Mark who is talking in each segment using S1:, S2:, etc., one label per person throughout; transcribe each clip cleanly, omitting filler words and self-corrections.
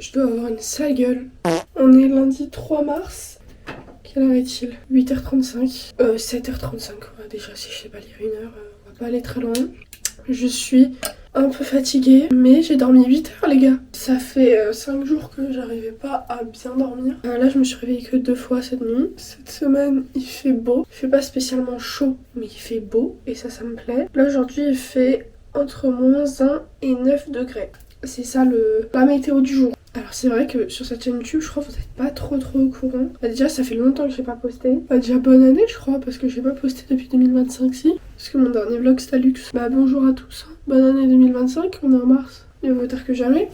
S1: je dois avoir une sale gueule. On est lundi 3 mars. Quelle heure est-il? 8h35. 7h35. Ouais, déjà, si je sais pas lire une heure, on va pas aller très loin. Je suis un peu fatiguée, mais j'ai dormi 8 heures, les gars. Ça fait 5 jours que j'arrivais pas à bien dormir. Là, je me suis réveillée que 2 fois cette nuit. Cette semaine, il fait beau. Il fait pas spécialement chaud, mais il fait beau, et ça me plaît. Là, aujourd'hui, il fait entre -1 et 9 degrés. C'est ça la météo du jour. Alors c'est vrai que sur cette chaîne YouTube, je crois que vous n'êtes pas trop au courant. Déjà, ça fait longtemps que j'ai pas posté. Déjà, bonne année, je crois, parce que j'ai pas posté depuis 2025, si. Parce que mon dernier vlog, c'était à luxe. Bonjour à tous. Bonne année 2025, on est en mars. Il vaut tard que jamais.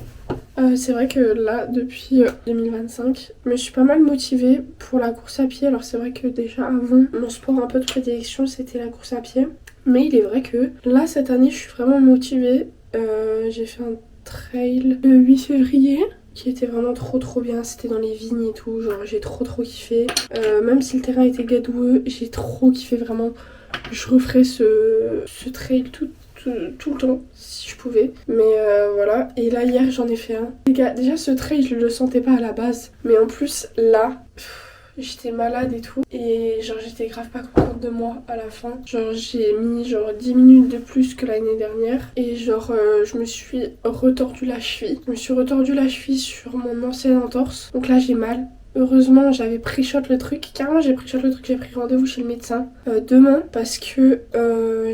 S1: C'est vrai que là, depuis 2025, je me suis pas mal motivée pour la course à pied. Alors c'est vrai que déjà avant, mon sport un peu de prédilection, c'était la course à pied. Mais il est vrai que là, cette année, je suis vraiment motivée. J'ai fait un trail le 8 février qui était vraiment trop bien. C'était dans les vignes et tout, genre j'ai trop kiffé. Même si le terrain était gadoueux, j'ai trop kiffé, vraiment. Je referais ce trail tout le temps si je pouvais, mais voilà. Et là hier j'en ai fait un, les gars. Déjà ce trail je le sentais pas à la base, mais en plus là j'étais malade et tout, et genre j'étais grave pas contente de moi à la fin. Genre j'ai mis genre 10 minutes de plus que l'année dernière, et genre je me suis retordu la cheville. Je me suis retordu la cheville sur mon ancienne entorse, donc là j'ai mal. Heureusement j'avais pré-shot le truc, carrément j'ai pré-shot le truc, j'ai pris rendez-vous chez le médecin demain, parce que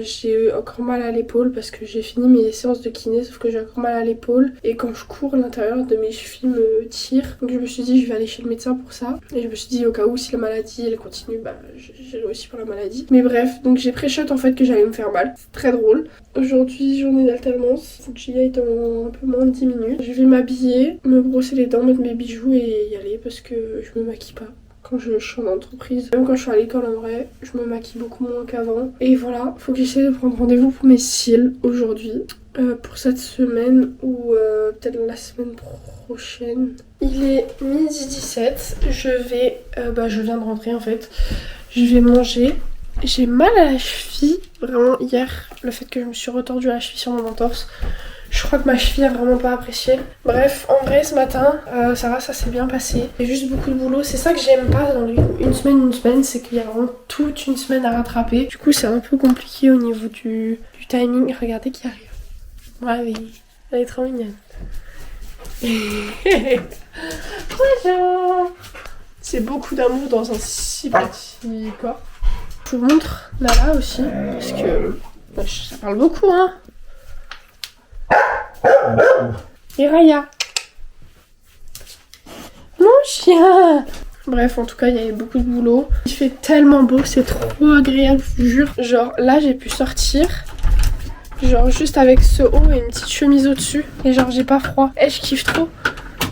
S1: j'ai encore mal à l'épaule, parce que j'ai fini mes séances de kiné, sauf que j'ai encore mal à l'épaule, et quand je cours l'intérieur de mes chevilles me tire, donc je me suis dit je vais aller chez le médecin pour ça, et je me suis dit au cas où si la maladie elle continue, j'ai aussi pour la maladie. Mais bref, donc j'ai pré-shot en fait que j'allais me faire mal, c'est très drôle. Aujourd'hui, journée d'alternance, faut que j'y aille dans un peu moins de 10 minutes. Je vais m'habiller, me brosser les dents, mettre mes bijoux et y aller, parce que je me maquille pas quand je suis en entreprise. Même quand je suis à l'école en vrai, je me maquille beaucoup moins qu'avant. Et voilà, faut que j'essaie de prendre rendez-vous pour mes cils aujourd'hui. Pour cette semaine ou peut-être la semaine prochaine. Il est 12h17, je viens de rentrer en fait. Je vais manger. J'ai mal à la cheville, vraiment hier, le fait que je me suis retordue la cheville sur mon entorse. Je crois que ma cheville a vraiment pas apprécié. Bref, en vrai ce matin, ça va, ça s'est bien passé. Il y a juste beaucoup de boulot, c'est ça que j'aime pas dans une semaine, c'est qu'il y a vraiment toute une semaine à rattraper. Du coup c'est un peu compliqué au niveau du timing. Regardez qui arrive. Ouais, elle est trop mignonne. Bonjour. C'est beaucoup d'amour dans un si petit corps. Je vous montre Nala aussi, parce que ça parle beaucoup, hein. Et Raya. Mon chien. Bref, en tout cas, il y avait beaucoup de boulot. Il fait tellement beau, c'est trop agréable, je vous jure. Genre, là, j'ai pu sortir, genre juste avec ce haut et une petite chemise au-dessus. Et genre, j'ai pas froid. Et je kiffe trop.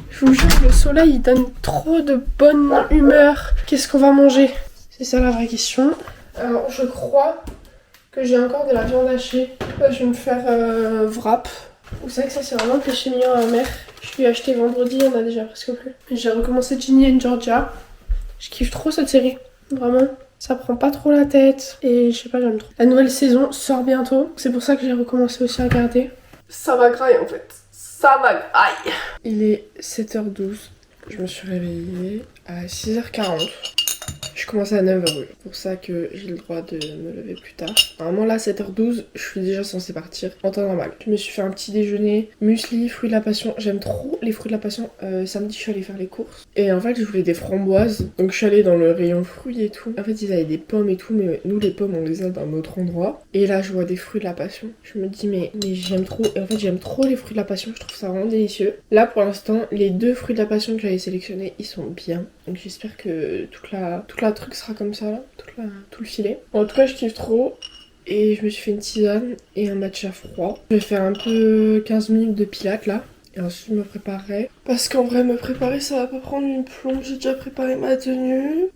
S1: Je vous jure, le soleil, il donne trop de bonne humeur. Qu'est-ce qu'on va manger? C'est ça la vraie question. Alors, je crois que j'ai encore de la viande hachée. Là, je vais me faire wrap. Vous savez que ça, c'est vraiment le péché mignon à ma mère. Je lui ai acheté vendredi, il y en a déjà presque plus. J'ai recommencé Ginny and Georgia. Je kiffe trop cette série. Vraiment. Ça prend pas trop la tête. Et je sais pas, j'aime trop. La nouvelle saison sort bientôt. C'est pour ça que j'ai recommencé aussi à regarder. Ça va grailler en fait. Ça va grailler. Il est 7h12. Je me suis réveillée à 6h40. Je commençais à 9h, c'est pour ça que j'ai le droit de me lever plus tard. Normalement là, 7h12, je suis déjà censée partir en temps normal. Je me suis fait un petit déjeuner, muesli, fruits de la passion. J'aime trop les fruits de la passion. Samedi, je suis allée faire les courses. Et en fait, je voulais des framboises. Donc je suis allée dans le rayon fruits et tout. En fait, ils avaient des pommes et tout, mais nous, les pommes, on les a d'un autre endroit. Et là, je vois des fruits de la passion. Je me dis, mais j'aime trop. Et en fait, j'aime trop les fruits de la passion. Je trouve ça vraiment délicieux. Là, pour l'instant, les 2 fruits de la passion que j'avais sélectionnés, ils sont bien. Donc j'espère que toute la truc sera comme ça là, tout le filet. En tout cas je kiffe trop, et je me suis fait une tisane et un matcha froid. Je vais faire un peu 15 minutes de pilates là, et ensuite je me préparerai. Parce qu'en vrai me préparer ça va pas prendre une plombe, j'ai déjà préparé ma tenue.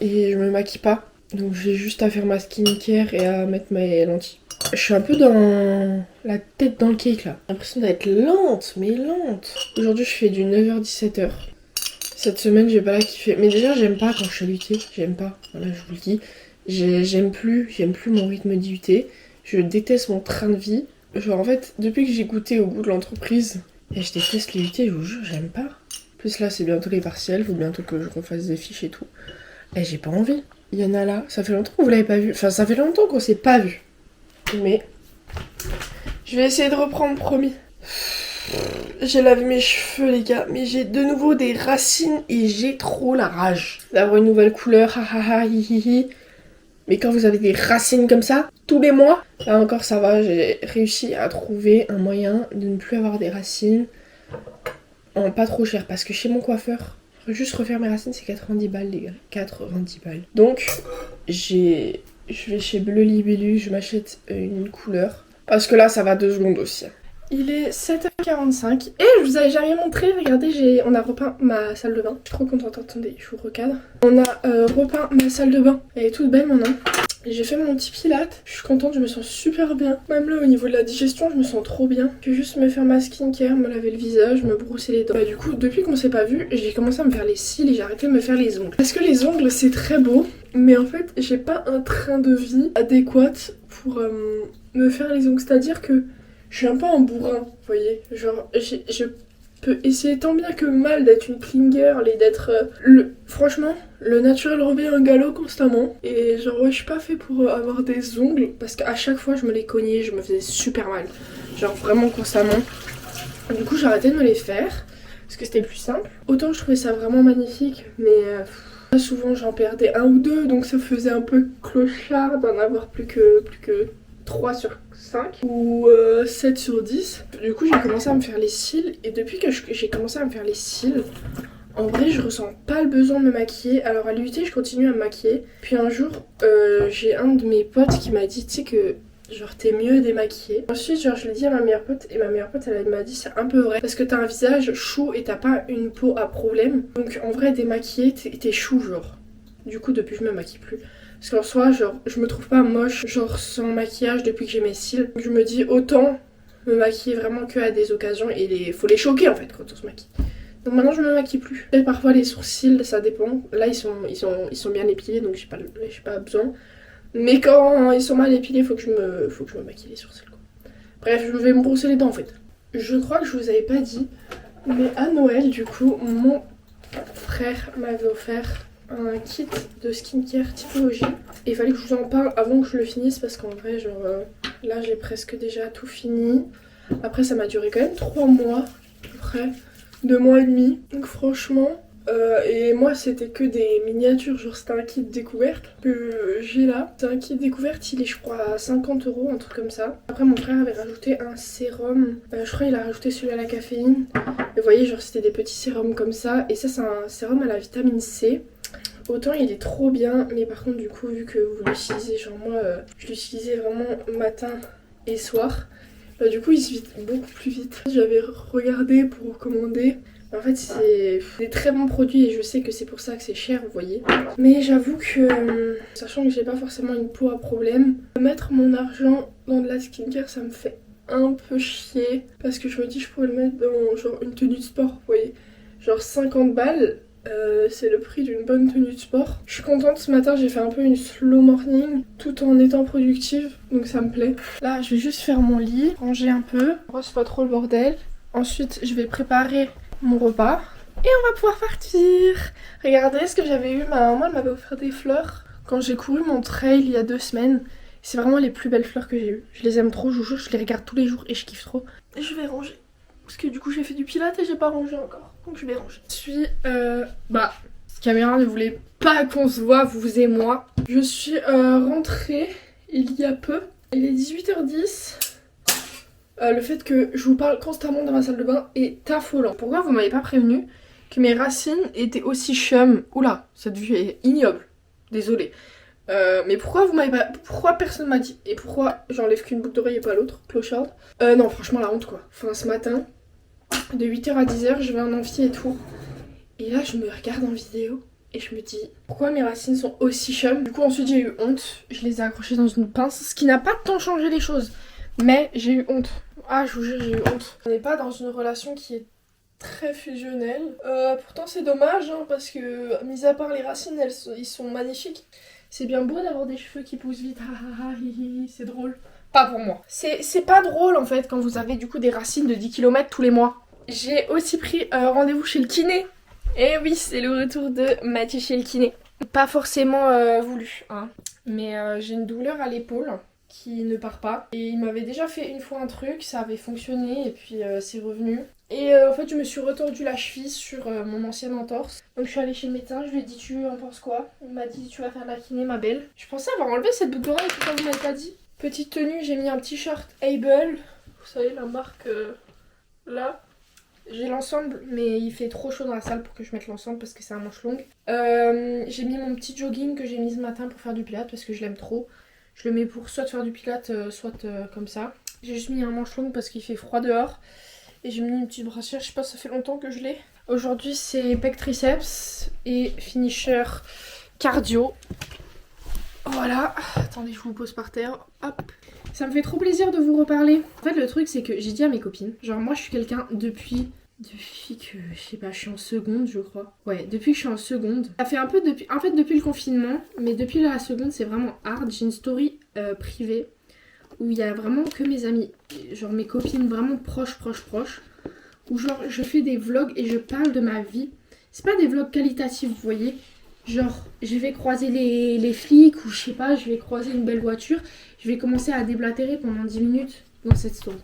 S1: Et je me maquille pas, donc j'ai juste à faire ma skincare et à mettre mes lentilles. Je suis un peu dans la tête dans le cake là. J'ai l'impression d'être lente, mais lente. Aujourd'hui je fais du 9h-17h. Cette semaine, j'ai pas la kiffé. Mais déjà, j'aime pas quand je suis à l'UT. J'aime pas. Voilà, je vous le dis. J'aime plus mon rythme d'IUT. Je déteste mon train de vie. Genre, en fait, depuis que j'ai goûté au goût de l'entreprise Et je déteste les UT, je vous jure, j'aime pas. En plus là c'est bientôt les partiels, faut bientôt que je refasse des fiches et tout. Et j'ai pas envie. Il y en a là, ça fait longtemps que vous l'avez pas vu. Enfin ça fait longtemps qu'on s'est pas vu. Mais je vais essayer de reprendre, promis. J'ai lavé mes cheveux les gars, mais j'ai de nouveau des racines et j'ai trop la rage d'avoir une nouvelle couleur, ha ha ha hi hi hi. Mais quand vous avez des racines comme ça, tous les mois, là encore ça va, j'ai réussi à trouver un moyen de ne plus avoir des racines en pas trop cher. Parce que chez mon coiffeur, juste refaire mes racines c'est 90 balles les gars, 90 balles. Donc je vais chez Bleu Libellule, je m'achète une couleur. Parce que là ça va 2 secondes aussi. Il est 7h45 et je vous avais jamais montré, regardez, on a repeint ma salle de bain. Je suis trop contente, attendez, je vous recadre. On a repeint ma salle de bain, elle est toute belle maintenant. J'ai fait mon petit pilate, je suis contente, je me sens super bien. Même là au niveau de la digestion, je me sens trop bien. Je vais juste me faire ma skincare, me laver le visage, me brosser les dents. Bah du coup, depuis qu'on s'est pas vu, j'ai commencé à me faire les cils et j'ai arrêté de me faire les ongles. Parce que les ongles c'est très beau, mais en fait j'ai pas un train de vie adéquat pour me faire les ongles. C'est-à-dire que je suis un peu un bourrin, vous voyez. Genre, je peux essayer tant bien que mal d'être une clean girl et d'être... Franchement, le naturel revient un galop constamment. Et genre, ouais, je suis pas fait pour avoir des ongles. Parce qu'à chaque fois, je me les cognais, je me faisais super mal. Genre, vraiment constamment. Du coup, j'ai arrêté de me les faire. Parce que c'était plus simple. Autant je trouvais ça vraiment magnifique, mais... souvent, j'en perdais un ou deux. Donc ça faisait un peu clochard d'en avoir plus que 3 sur 5 ou 7 sur 10. Du coup j'ai commencé à me faire les cils et depuis que j'ai commencé à me faire les cils, en vrai je ressens pas le besoin de me maquiller. Alors à l'UT je continue à me maquiller. Puis un jour j'ai un de mes potes qui m'a dit tu sais que genre t'es mieux démaquillée. Ensuite genre je l'ai dit à ma meilleure pote et ma meilleure pote elle m'a dit c'est un peu vrai. Parce que t'as un visage chou et t'as pas une peau à problème. Donc en vrai démaquillée t'es chou genre. Du coup depuis je me maquille plus. Parce qu'en soi, genre, je me trouve pas moche, genre, sans maquillage depuis que j'ai mes cils. Je me dis autant me maquiller vraiment que à des occasions et faut les choquer en fait quand on se maquille. Donc maintenant je me maquille plus. Et parfois les sourcils, ça dépend. Là ils sont bien épilés donc j'ai pas besoin. Mais quand ils sont mal épilés, faut que je me maquille les sourcils quoi. Bref, je vais me brosser les dents en fait. Je crois que je vous avais pas dit, mais à Noël du coup, mon frère m'avait offert un kit de skincare typologie. Et il fallait que je vous en parle avant que je le finisse parce qu'en vrai genre là j'ai presque déjà tout fini. Après ça m'a duré quand même 3 mois à peu près, 2 mois et demi. Donc franchement et moi c'était que des miniatures, genre c'était un kit découverte que j'ai là. C'est un kit découverte, il est je crois à 50 €, un truc comme ça. Après mon frère avait rajouté un sérum, je crois il a rajouté celui à la caféine. Et vous voyez genre c'était des petits sérums comme ça. Et ça c'est un sérum à la vitamine C. Autant il est trop bien, mais par contre du coup vu que vous l'utilisez, genre moi je l'utilisais vraiment matin et soir, bah du coup il se vide beaucoup plus vite. J'avais regardé pour commander, en fait c'est des très bons produits et je sais que c'est pour ça que c'est cher vous voyez. Mais j'avoue que sachant que j'ai pas forcément une peau à problème, mettre mon argent dans de la skincare ça me fait un peu chier. Parce que je me dis je pourrais le mettre dans genre une tenue de sport vous voyez. Genre 50 balles. C'est le prix d'une bonne tenue de sport. Je suis contente, ce matin j'ai fait un peu une slow morning tout en étant productive, donc ça me plaît. Là je vais juste faire mon lit, ranger un peu, brosse pas trop le bordel. Ensuite je vais préparer mon repas et on va pouvoir partir. Regardez ce que j'avais eu, ma maman elle m'avait offert des fleurs quand j'ai couru mon trail il y a 2 semaines. C'est vraiment les plus belles fleurs que j'ai eues. Je les aime trop, je vous jure, je les regarde tous les jours et je kiffe trop. Et je vais ranger. Parce que du coup j'ai fait du pilates et j'ai pas rangé encore. Donc je vais ranger. Je suis cette caméra ne voulait pas qu'on se voit, vous et moi. Je suis rentrée il y a peu. Il est 18h10. Le fait que je vous parle constamment dans ma salle de bain est affolant. Pourquoi vous m'avez pas prévenu que mes racines étaient aussi chum? Oula, cette vue est ignoble. Désolée. Mais pourquoi personne m'a dit? Et pourquoi j'enlève qu'une boucle d'oreille et pas l'autre? Clocharde. Non franchement la honte quoi. Enfin ce matin, de 8h à 10h, je vais en amphi et tout. Et là je me regarde en vidéo et je me dis pourquoi mes racines sont aussi chum. Du coup ensuite j'ai eu honte. Je les ai accrochées dans une pince, ce qui n'a pas tant changé les choses. Mais j'ai eu honte. Ah je vous jure j'ai eu honte. On n'est pas dans une relation qui est très fusionnelle. Pourtant c'est dommage hein, parce que mis à part les racines, ils sont magnifiques. C'est bien beau d'avoir des cheveux qui poussent vite, c'est drôle. Pas pour moi. C'est pas drôle en fait quand vous avez du coup des racines de 10 km tous les mois. j'ai aussi pris rendez-vous chez le kiné. Et oui, c'est le retour de Mathieu chez le kiné. Pas forcément voulu, hein. Mais j'ai une douleur à l'épaule qui ne part pas. Et il m'avait déjà fait une fois un truc, ça avait fonctionné et puis c'est revenu. Et en fait, je me suis retordu la cheville sur mon ancienne entorse. Donc je suis allée chez le médecin, je lui ai dit tu en penses quoi? Il m'a dit tu vas faire de la kiné ma belle. Je pensais avoir enlevé cette boucle d'oreille, pourquoi vous m'avez pas dit? Petite tenue, j'ai mis un petit short Able. Vous savez la marque là. J'ai l'ensemble, mais il fait trop chaud dans la salle pour que je mette l'ensemble parce que c'est un manche longue. J'ai mis mon petit jogging que j'ai mis ce matin pour faire du pilates parce que je l'aime trop. Je le mets pour soit faire du pilates, soit comme ça. J'ai juste mis un manche longue parce qu'il fait froid dehors. Et j'ai mis une petite brassière, je sais pas, ça fait longtemps que je l'ai. Aujourd'hui c'est pec triceps et finisher cardio. Voilà, attendez, je vous pose par terre. Hop. Ça me fait trop plaisir de vous reparler. En fait, le truc, c'est que j'ai dit à mes copines, genre moi je suis quelqu'un depuis que, je sais pas, je suis en seconde, je crois. Ouais, depuis que je suis en seconde. Ça fait un peu depuis, en fait, depuis le confinement, mais depuis la seconde, c'est vraiment hard. J'ai une story privée où il y a vraiment que mes amis, genre mes copines vraiment proches, où genre je fais des vlogs et je parle de ma vie. C'est pas des vlogs qualitatifs, vous voyez. Genre, je vais croiser les flics ou je sais pas, je vais croiser une belle voiture. Je vais commencer à déblatérer pendant 10 minutes dans cette story.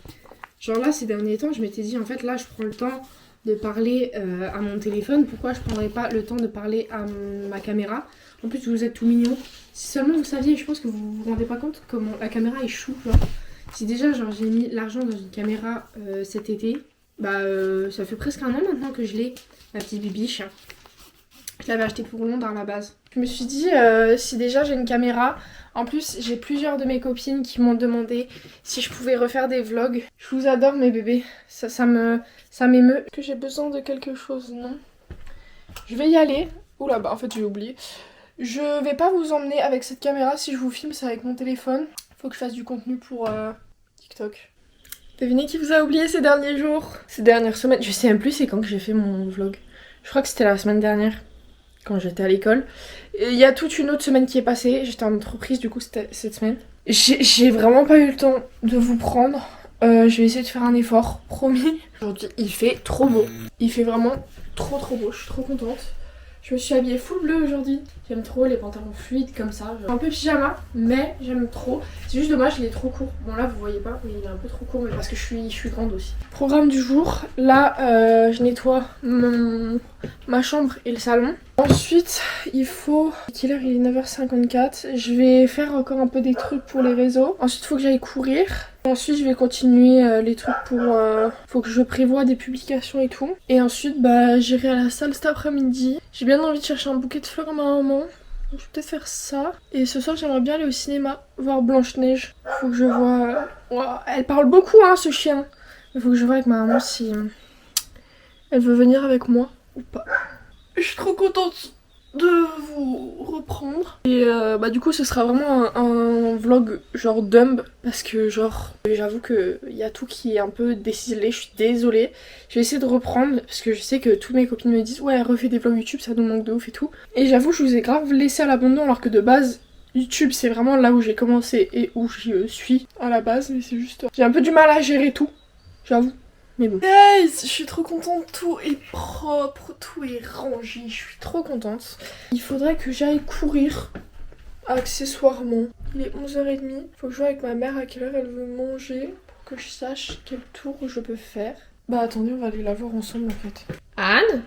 S1: Genre là, ces derniers temps, je m'étais dit, en fait, là, je prends le temps de parler à mon téléphone. Pourquoi je prendrais pas le temps de parler à ma caméra? En plus, vous êtes tout mignons. Si seulement vous saviez, je pense que vous vous rendez pas compte comment la caméra est chou, genre. Si déjà, genre, j'ai mis l'argent dans une caméra cet été, bah, ça fait presque un an maintenant que je l'ai, ma petite bibiche. Je l'avais acheté pour Londres à la base. Je me suis dit, si déjà j'ai une caméra, en plus j'ai plusieurs de mes copines qui m'ont demandé si je pouvais refaire des vlogs. Je vous adore mes bébés, ça m'émeut. Est-ce que j'ai besoin de quelque chose? Non. Je vais y aller. Oula, bah en fait j'ai oublié. Je vais pas vous emmener avec cette caméra, si je vous filme c'est avec mon téléphone. Faut que je fasse du contenu pour TikTok. Devinez qui vous a oublié ces derniers jours? Ces dernières semaines, je sais même plus c'est quand que j'ai fait mon vlog. Je crois que c'était la semaine dernière. Quand j'étais à l'école. Il y a toute une autre semaine qui est passée. J'étais en entreprise, du coup, c'était cette semaine. J'ai vraiment pas eu le temps de vous prendre. Je vais essayer de faire un effort, promis. Aujourd'hui, il fait trop beau. Il fait vraiment trop beau. Je suis trop contente. Je me suis habillée full bleu aujourd'hui. J'aime trop les pantalons fluides comme ça. Un peu pyjama, mais j'aime trop. C'est juste dommage, il est trop court. Bon là, vous voyez pas, mais il est un peu trop court, mais parce que je suis grande aussi. Programme du jour. Là, je nettoie ma chambre et le salon. Ensuite, il faut... Quelle heure? Il est 9h54. Je vais faire encore un peu des trucs pour les réseaux. Ensuite, il faut que j'aille courir. Ensuite, je vais continuer les trucs pour... faut que je prévoie des publications et tout. Et ensuite, bah, j'irai à la salle cet après-midi. J'ai bien envie de chercher un bouquet de fleurs à ma maman. Donc, je vais peut-être faire ça. Et ce soir, j'aimerais bien aller au cinéma, voir Blanche-Neige. Faut que je vois... Ouah, elle parle beaucoup, hein, ce chien. Il faut que je vois avec ma maman si... elle veut venir avec moi ou pas. Je suis trop contente de vous reprendre. Et bah du coup ce sera vraiment un vlog genre dumb. Parce que genre j'avoue qu'il y a tout qui est un peu déciselé. Je suis désolée. Je vais essayer de reprendre parce que je sais que toutes mes copines me disent ouais refais des vlogs YouTube, ça nous manque de ouf et tout. Et j'avoue je vous ai grave laissé à l'abandon alors que de base YouTube c'est vraiment là où j'ai commencé et où je suis à la base. Mais c'est juste... j'ai un peu du mal à gérer tout, j'avoue. Mais bon. Guys, je suis trop contente, tout est propre, tout est rangé, je suis trop contente. Il faudrait que j'aille courir, accessoirement. Il est 11h30, faut que je vois avec ma mère à quelle heure elle veut manger, pour que je sache quel tour je peux faire. Bah attendez, on va aller la voir ensemble en fait. Anne?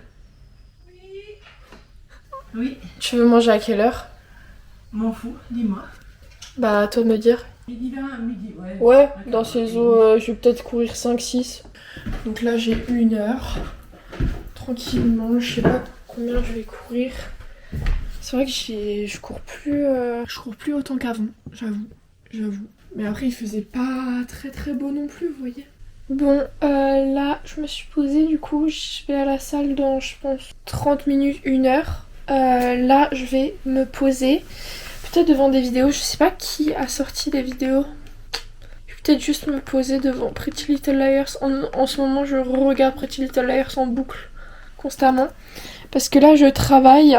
S2: Oui.
S1: Tu veux manger à quelle heure?
S2: M'en fous, dis-moi.
S1: Bah à toi de me dire.
S2: Midi 20, midi, ouais.
S1: Ouais, dans ces eaux, je vais peut-être courir 5-6. Donc là j'ai 1 heure, tranquillement, je sais pas combien je vais courir. C'est vrai que je cours plus autant qu'avant, j'avoue. Mais après il faisait pas très beau non plus, vous voyez. Bon, là je me suis posée, du coup je vais à la salle dans je pense 30 minutes, 1 heure. Là je vais me poser, peut-être devant des vidéos, je sais pas qui a sorti des vidéos. Peut-être juste me poser devant Pretty Little Liars. En ce moment, je regarde Pretty Little Liars en boucle constamment. Parce que là, je travaille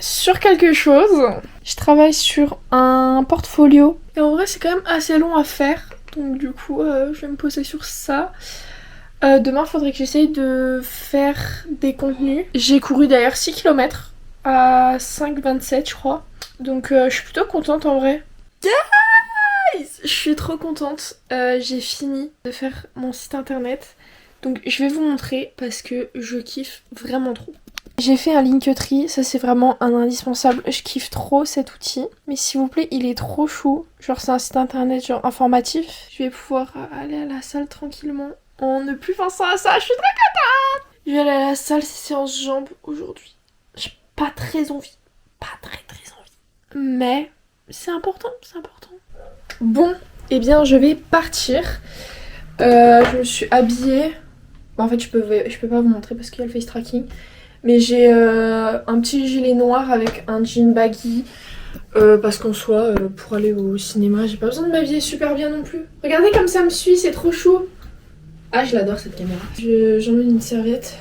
S1: sur quelque chose. Je travaille sur un portfolio. Et en vrai, c'est quand même assez long à faire. Donc du coup, je vais me poser sur ça. Demain, faudrait que j'essaye de faire des contenus. J'ai couru d'ailleurs 6 km à 5,27 je crois. Donc je suis plutôt contente en vrai. Yes, je suis trop contente. J'ai fini de faire mon site internet. Donc je vais vous montrer parce que je kiffe vraiment trop. J'ai fait un Linktree, ça c'est vraiment un indispensable. Je kiffe trop cet outil. Mais s'il vous plaît, il est trop chou. Genre c'est un site internet genre informatif. Je vais pouvoir aller à la salle tranquillement en ne plus pensant à ça. Je suis très contente. Je vais aller à la salle, c'est séance jambes aujourd'hui. J'ai pas très envie. Pas très envie. Mais c'est important, c'est important. Bon, eh bien je vais partir. Je me suis habillée. En fait je peux pas vous montrer parce qu'il y a le face tracking. Mais j'ai un petit gilet noir avec un jean baggy. Parce qu'en soi, pour aller au cinéma, j'ai pas besoin de m'habiller super bien non plus. Regardez comme ça me suit, c'est trop chou. Ah, je l'adore cette caméra. J'emmène une serviette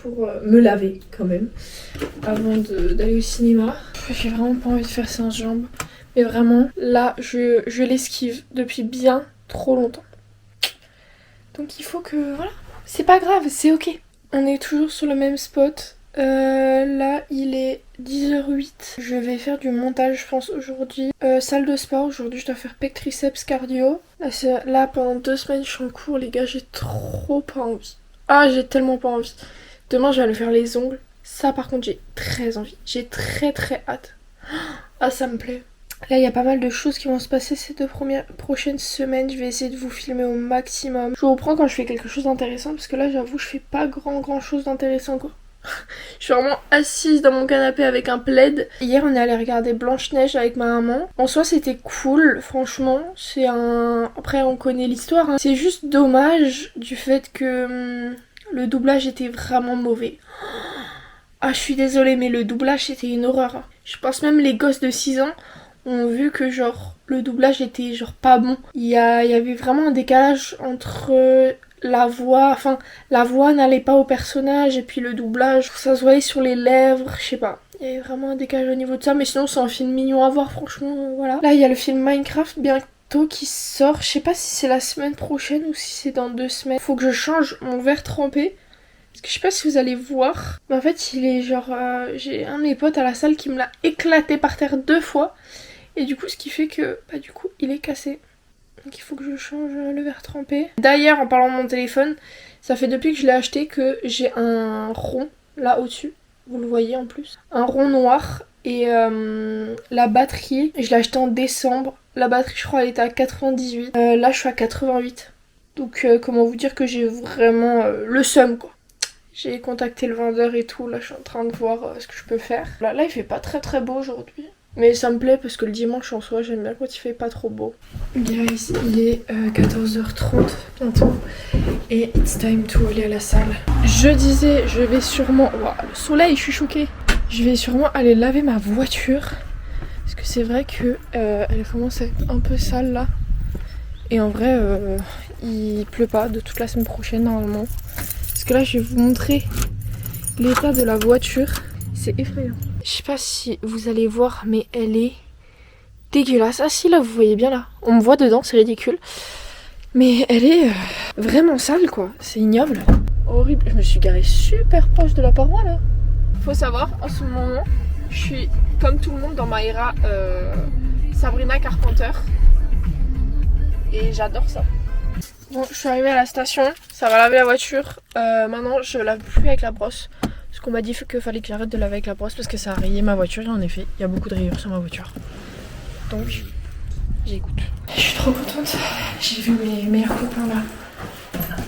S1: pour me laver quand même. Avant d'aller au cinéma. J'ai vraiment pas envie de faire séance jambes. Mais vraiment, là, je l'esquive depuis bien trop longtemps. Donc il faut que... Voilà. C'est pas grave, c'est ok. On est toujours sur le même spot. Là il est 10h08. Je vais faire du montage je pense aujourd'hui. Salle de sport, aujourd'hui je dois faire pec triceps cardio. Là pendant 2 semaines je suis en cours les gars, j'ai trop pas envie. Ah j'ai tellement pas envie. Demain je vais aller faire les ongles. Ça par contre j'ai très envie. J'ai très hâte. Ah ça me plaît. Là il y a pas mal de choses qui vont se passer ces 2 prochaines semaines. Je vais essayer de vous filmer au maximum. Je vous reprends quand je fais quelque chose d'intéressant parce que là j'avoue je fais pas grand chose d'intéressant quoi. Je suis vraiment assise dans mon canapé avec un plaid. Hier on est allé regarder Blanche-Neige avec ma maman. En soi c'était cool, franchement. C'est un... Après on connaît l'histoire. Hein. C'est juste dommage du fait que le doublage était vraiment mauvais. Ah je suis désolée mais le doublage c'était une horreur. Je pense même les gosses de 6 ans ont vu que genre le doublage était genre pas bon. Il y avait vraiment un décalage entre... la voix n'allait pas au personnage et puis le doublage, ça se voyait sur les lèvres, je sais pas. Il y avait vraiment un décalage au niveau de ça, mais sinon c'est un film mignon à voir, franchement, voilà. Là il y a le film Minecraft bientôt qui sort, je sais pas si c'est la semaine prochaine ou si c'est dans 2 semaines. Faut que je change mon verre trempé, parce que je sais pas si vous allez voir, mais en fait il est genre, j'ai un de mes potes à la salle qui me l'a éclaté par terre 2 fois, et du coup ce qui fait que, bah du coup il est cassé. Donc il faut que je change le verre trempé. D'ailleurs en parlant de mon téléphone, ça fait depuis que je l'ai acheté que j'ai un rond là au-dessus. Vous le voyez en plus. Un rond noir et la batterie, je l'ai acheté en décembre. La batterie je crois elle était à 98. Là je suis à 88. Donc comment vous dire que j'ai vraiment le seum quoi. J'ai contacté le vendeur et tout. Là je suis en train de voir ce que je peux faire. Là il fait pas très beau aujourd'hui. Mais ça me plaît parce que le dimanche en soi, j'aime bien quand il fait pas trop beau. Guys, il est 14h30 bientôt. Et it's time to aller à la salle. Je disais, je vais sûrement... Wow, le soleil, je suis choquée. Je vais sûrement aller laver ma voiture. Parce que c'est vrai que elle commence à être un peu sale là. Et en vrai, il pleut pas de toute la semaine prochaine normalement. Parce que là, je vais vous montrer l'état de la voiture. C'est effrayant. Je sais pas si vous allez voir, mais elle est dégueulasse. Ah si, là, vous voyez bien là. On me voit dedans, c'est ridicule. Mais elle est vraiment sale, quoi. C'est ignoble. Horrible. Je me suis garée super proche de la paroi, là. Faut savoir, en ce moment, je suis, comme tout le monde, dans ma era Sabrina Carpenter. Et j'adore ça. Bon, je suis arrivée à la station. Ça va laver la voiture. Maintenant, je lave plus avec la brosse. Parce qu'on m'a dit qu'il fallait que j'arrête de laver avec la brosse parce que ça a rayé ma voiture. Et en effet, il y a beaucoup de rayures sur ma voiture. Donc, j'écoute. Je suis trop contente. J'ai vu mes meilleurs copains là.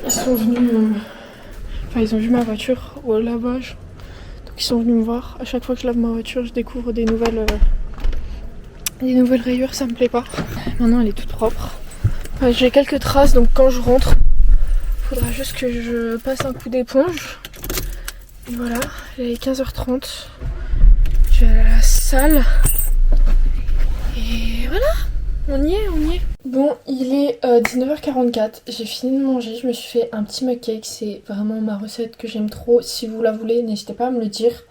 S1: Ils sont venus... ils ont vu ma voiture au lavage. Donc ils sont venus me voir. À chaque fois que je lave ma voiture, je découvre des nouvelles rayures. Ça me plaît pas. Maintenant, elle est toute propre. J'ai quelques traces, donc quand je rentre, il faudra juste que je passe un coup d'éponge. Et voilà, il est 15h30. Je vais aller à la salle. Et voilà, on y est. Bon, il est 19h44. J'ai fini de manger. Je me suis fait un petit mug cake. C'est vraiment ma recette que j'aime trop. Si vous la voulez, n'hésitez pas à me le dire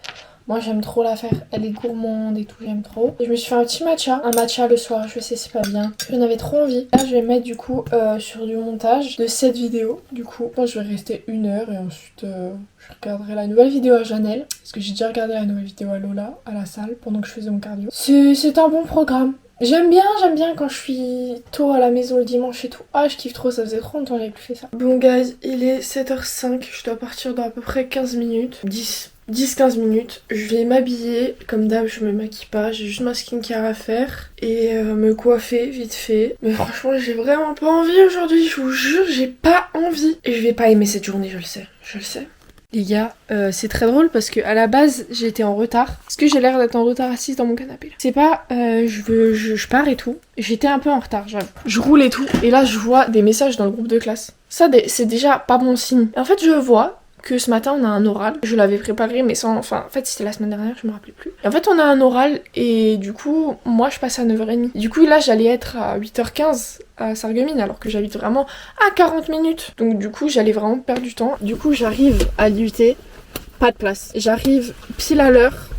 S1: Moi j'aime trop la faire, elle est gourmande et tout, j'aime trop. Et je me suis fait un petit matcha, un matcha le soir, je sais c'est pas bien. J'en avais trop envie. Là je vais mettre du coup sur du montage de cette vidéo. Du coup je vais rester 1 heure et ensuite je regarderai la nouvelle vidéo à Janelle. Parce que j'ai déjà regardé la nouvelle vidéo à Lola à la salle pendant que je faisais mon cardio. C'est un bon programme. J'aime bien quand je suis tôt à la maison le dimanche et tout. Ah, je kiffe trop, ça faisait trop longtemps que j'avais plus fait ça. Bon guys, il est 7h05, je dois partir dans à peu près 15 minutes. 10-15 minutes. Je vais m'habiller, comme d'hab je me maquille pas, j'ai juste ma skincare à faire et me coiffer vite fait. Mais franchement j'ai vraiment pas envie aujourd'hui, je vous jure j'ai pas envie. Et je vais pas aimer cette journée, je le sais. Les gars, c'est très drôle parce que à la base j'ai été en retard. Parce que j'ai l'air d'être en retard assise dans mon canapé là. C'est pas je pars et tout. J'étais un peu en retard, j'avoue. Je roule et tout. Et là je vois des messages dans le groupe de classe. Ça c'est déjà pas bon signe. Et en fait je vois que ce matin on a un oral. Je l'avais préparé mais sans... Enfin en fait c'était la semaine dernière, je me rappelais plus. Et en fait on a un oral et du coup moi je passe à 9h30. Du coup là j'allais être à 8h15 à Sarreguemines alors que j'habite vraiment à 40 minutes. Donc du coup j'allais vraiment perdre du temps. Du coup j'arrive à l'UT, pas de place. J'arrive pile à l'heure.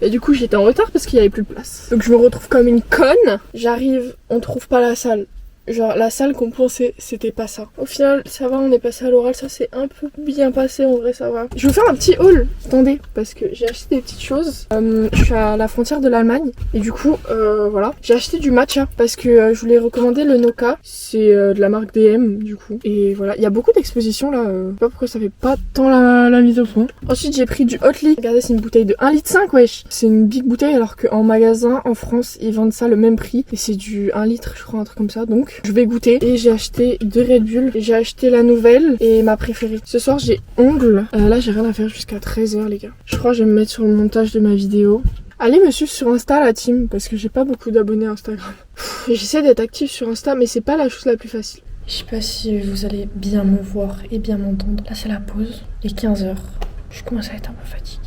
S1: Et du coup j'étais en retard parce qu'il y avait plus de place. Donc je me retrouve comme une conne. J'arrive, on trouve pas la salle. Genre la salle qu'on pensait c'était pas ça. Au final ça va, on est passé à l'oral, ça s'est un peu bien passé en vrai, ça va. Je vais vous faire un petit haul, attendez, parce que j'ai acheté des petites choses. Je suis à la frontière de l'Allemagne et du coup voilà. J'ai acheté du matcha parce que je voulais recommander le Noka. C'est de la marque DM du coup. Et voilà, il y a beaucoup d'expositions là. Je sais pas pourquoi ça fait pas tant la mise au point. Ensuite j'ai pris du Hotly. Regardez, c'est une bouteille de 1,5 litre wesh. C'est une big bouteille alors qu'en magasin en France ils vendent ça le même prix. Et c'est du 1 litre je crois, un truc comme ça. Donc je vais goûter. Et j'ai acheté 2 Red Bull. Et j'ai acheté la nouvelle et ma préférée. Ce soir j'ai ongles. Là j'ai rien à faire jusqu'à 13h les gars. Je crois que je vais me mettre sur le montage de ma vidéo. Allez me suivre sur Insta la team parce que j'ai pas beaucoup d'abonnés à Instagram. J'essaie d'être active sur Insta mais c'est pas la chose la plus facile. Je sais pas si vous allez bien me voir et bien m'entendre. Là c'est la pause. Il est 15h. Je commence à être un peu fatiguée.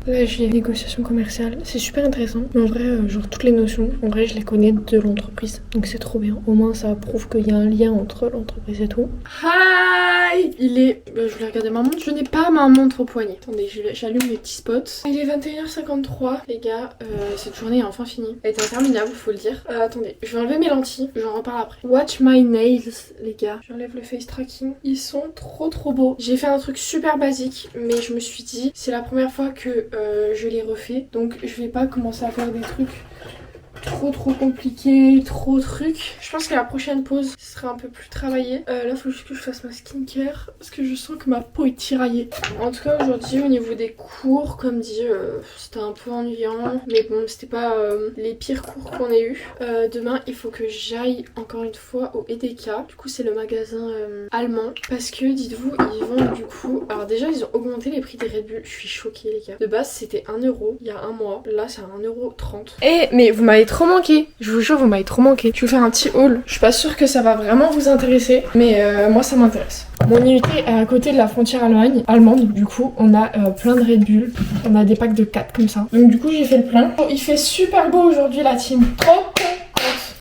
S1: Là j'ai des négociations commerciales, c'est super intéressant. Mais en vrai, genre toutes les notions, en vrai je les connais de l'entreprise. Donc c'est trop bien. Au moins ça prouve qu'il y a un lien entre l'entreprise et tout. Hi. Il est... je voulais regarder ma montre, je n'ai pas ma montre au poignet. Attendez, j'allume mes petits spots. Il est 21h53. Les gars, cette journée est enfin finie. Elle est interminable, faut le dire. Attendez, je vais enlever mes lentilles, j'en reparle après. Watch my nails, les gars. J'enlève le face tracking. Ils sont trop beaux. J'ai fait un truc super basique, mais je me suis dit, c'est la première fois que je les refais, donc je vais pas commencer à faire des trucs trop compliqués, trop trucs. Je pense que la prochaine pause sera un peu plus travaillée. Là faut juste que je fasse ma skincare parce que je sens que ma peau est tiraillée. En tout cas aujourd'hui au niveau des cours, comme dit, c'était un peu ennuyant, mais bon c'était pas les pires cours qu'on ait eu. Demain il faut que j'aille encore une fois au EDK. Du coup c'est le magasin allemand parce que dites-vous ils vendent du coup, alors déjà ils ont augmenté les prix des Red Bull. Je suis choquée les gars. De base c'était 1 euro il y a un mois, là c'est à 1,30 €. Mais vous m'avez trop manqué, je vous jure vous m'avez trop manqué. Je vais vous faire un petit haul, je suis pas sûre que ça va vraiment vous intéresser, mais moi ça m'intéresse. Mon IUT est à côté de la frontière allemande, du coup on a plein de Red Bull, on a des packs de 4 comme ça. Donc du coup j'ai fait le plein. Oh, il fait super beau aujourd'hui la team, trop